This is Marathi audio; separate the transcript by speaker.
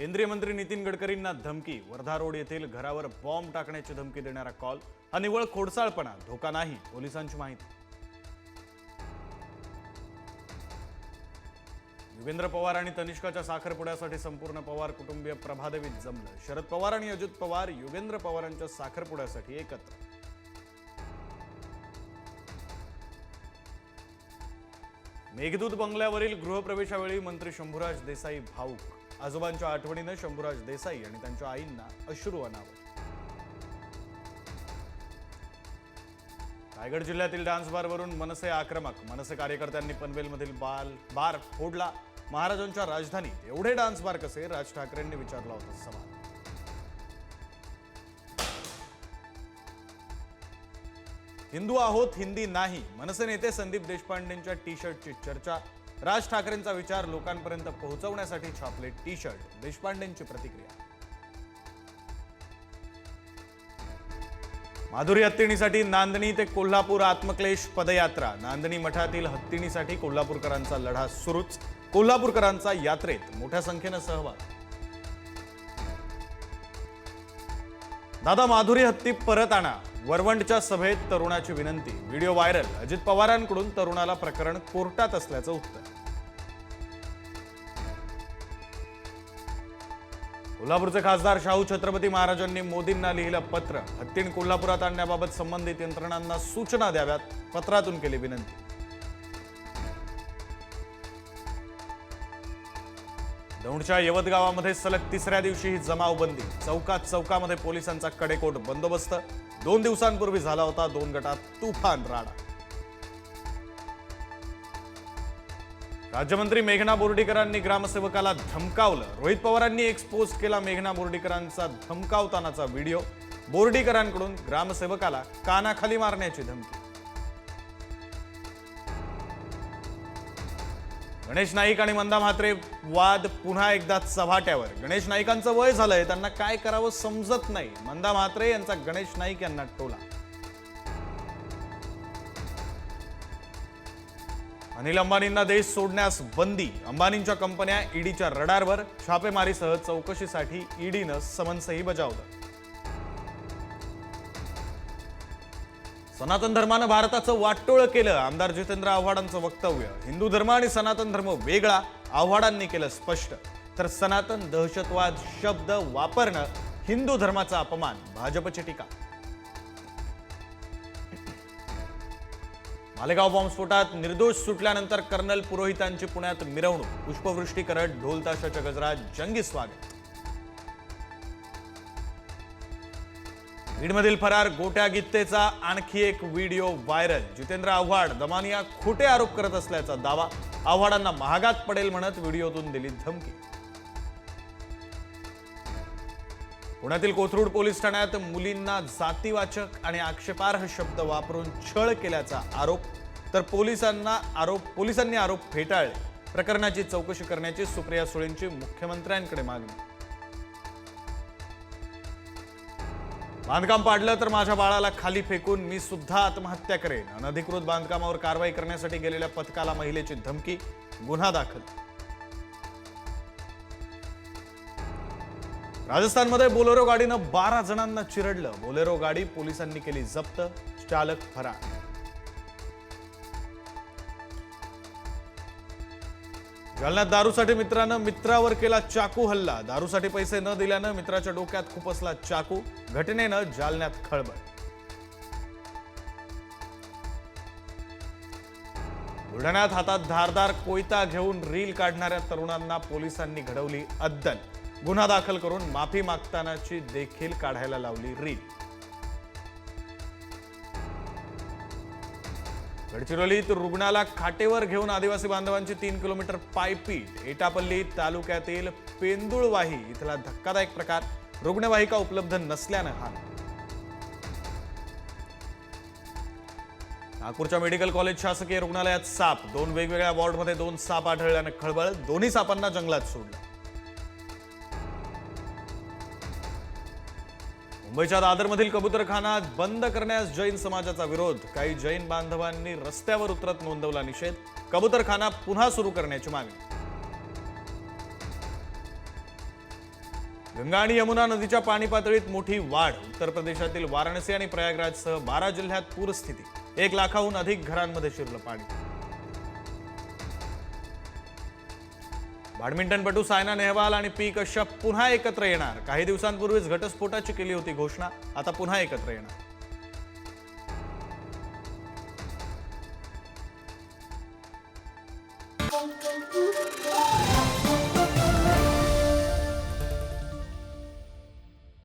Speaker 1: केंद्रीय मंत्री नितीन गडकरींना धमकी. वर्धा रोड येथील घरावर बॉम्ब टाकण्याची धमकी देणारा कॉल हा निव्वळ खोडसाळपणा, धोका नाही, पोलिसांची माहिती. युगेंद्र पवार आणि तनिष्काच्या साखरपुड्यासाठी संपूर्ण पवार कुटुंबीय प्रभादेवीत जमलं. शरद पवार आणि अजित पवार युगेंद्र पवारांच्या साखरपुड्यासाठी एकत्र. मेघदूत बंगल्यावरील गृहप्रवेशावेळी मंत्री शंभूराज देसाई भाऊक. आजोबांच्या आठवणीनं शंभूराज देसाई आणि त्यांच्या आईंना अश्रू अनावर. रायगड जिल्ह्यातील डान्स बारवरून मनसे आक्रमक. मनसे कार्यकर्त्यांनी पनवेलमधील बार फोडला. महाराजांच्या राजधानीत एवढे डान्स बार कसे, राज ठाकरेंनी विचारला होता सवाल. हिंदू आहोत, हिंदी नाही. मनसे नेते संदीप देशपांडेंच्या टी शर्टची चर्चा. राज ठाकरेंचा विचार लोकांपर्यंत पोहोचवण्यासाठी छापले टी शर्ट. देशपांडेंची प्रतिक्रिया. माधुरी हत्तीणीसाठी नांदणी ते कोल्हापूर आत्मक्लेश पदयात्रा. नांदणी मठातील हत्तीणीसाठी कोल्हापूरकरांचा लढा सुरूच. कोल्हापूरकरांचा यात्रेत मोठ्या संख्येनं सहभाग. दादा माधुरी हत्ती परत आणा. वरवंटच्या सभेत तरुणाची विनंती. Video viral. अजित पवारांकडून तरुणाला प्रकरण कोर्टात असल्याचं उत्तर. कोल्हापूरचे खासदार शाहू छत्रपती महाराजांनी मोदींना लिहिलं पत्र. हत्तीण कोल्हापुरात आणण्याबाबत संबंधित यंत्रणांना सूचना द्याव्यात, पत्रातून केली विनंती. दौंडच्या यवत गावामध्ये सलग तिसऱ्या दिवशी ही जमावबंदी. चौकामध्ये पोलिसांचा कडेकोट बंदोबस्त. 2 दिवसांपूर्वी झाला होता 2 गटात तुफान राडा. राज्यमंत्री मेघना बोर्डीकरांनी ग्रामसेवकाला धमकावलं. रोहित पवारांनी एक्सपोज केला मेघना बोर्डीकरांचा धमकावतानाचा व्हिडिओ. बोर्डीकरांकडून ग्रामसेवकाला कानाखाली मारण्याची धमकी. गणेश नाईक आणि मंदा म्हात्रे वाद पुन्हा एकदा चव्हाट्यावर. गणेश नाईकांचं वय झालंय, त्यांना काय करावं समजत नाही. मंदा म्हात्रे यांचा गणेश नाईक यांना टोला. अनिल अंबानींना देश सोडण्यास बंदी. अंबानींच्या कंपन्या ईडीच्या रडारवर. छापेमारीसह चौकशीसाठी ईडीनं समन्सही बजावलं. सनातन धर्मानं भारताचं वाटोळं केलं. आमदार जितेंद्र आव्हाडांचं वक्तव्य. हिंदू धर्म आणि सनातन धर्म वेगळा, आव्हाडांनी केलं स्पष्ट. तर सनातन दहशतवाद शब्द वापरणं हिंदू धर्माचा अपमान, भाजपची टीका. मालेगाव बॉम्बस्फोटात निर्दोष सुटल्यानंतर कर्नल पुरोहितांची पुण्यात मिरवणूक. पुष्पवृष्टी करत ढोल ताशाच्या गजरात जंगी स्वागत. बीडमधील फरार गोट्या गित्तेचा आणखी एक व्हिडिओ व्हायरल. जितेंद्र आव्हाड दमानिया खोटे आरोप करत असल्याचा दावा. आव्हाडांना महागात पडेल म्हणत व्हिडिओतून दिली धमकी. पुण्यातील कोथरूड पोलीस ठाण्यात मुलींना जातीवाचक आणि आक्षेपार्ह शब्द वापरून छळ केल्याचा आरोप. तर पोलिसांनी आरोप फेटाळले. प्रकरणाची चौकशी करण्याची सुप्रिया सुळेंची मुख्यमंत्र्यांकडे मागणी. बांधकाम पाडलं तर माझ्या बाळाला खाली फेकून मी सुद्धा आत्महत्या करेन. अनधिकृत बांधकामावर कारवाई करण्यासाठी गेलेल्या पथकाला महिलेची धमकी. गुन्हा दाखल. राजस्थानमध्ये बोलेरो गाडीनं 12 जणांना चिरडलं. बोलेरो गाडी पोलिसांनी केली जप्त. चालक फरार. जालन्यात दारूसाठी मित्रानं मित्रावर केला चाकू हल्ला. दारूसाठी पैसे न दिल्यानं मित्राच्या डोक्यात खुपसला चाकू. घटनेनं जालन्यात खळबळ. बुलढाण्यात हातात धारदार कोयता घेऊन रील काढणाऱ्या तरुणांना पोलिसांनी घडवली अद्दल. गुन्हा दाखल करून माफी मागतानाची देखील काढायला लावली रील. गडचिरोलीत रुग्णाला खाटेवर घेऊन आदिवासी बांधवांची 3 किलोमीटर पायपीट. एटापल्ली तालुक्यातील पेंदुळवाही इथला धक्कादायक प्रकार. रुग्णवाहिका उपलब्ध नसल्यानं हाल. नागपूरच्या मेडिकल कॉलेज शासकीय रुग्णालयात साप. 2 वेगवेगळ्या वॉर्डमध्ये 2 साप आढळल्यानं खळबळ. दोन्ही सापांना जंगलात सोडलं. मुंबईच्या दादरमधील कबूतरखाना बंद करण्यास जैन समाजाचा विरोध. काही जैन बांधवांनी रस्त्यावर उतरत नोंदवला निषेध. कबूतरखाना पुन्हा सुरू करण्याची मागणी. गंगा आणि यमुना नदीच्या पाणी पातळीत मोठी वाढ. उत्तर प्रदेशातील वाराणसी आणि प्रयागराजसह 12 जिल्ह्यात पूरस्थिती. 1 लाखाहून अधिक घरांमध्ये शिरलं पाणी. बॅडमिंटनपटू सायना नेहवाल आणि पी कश्यप पुन्हा एकत्र येणार. काही दिवसांपूर्वीच घटस्फोटाची केली होती घोषणा, आता पुन्हा एकत्र येणार.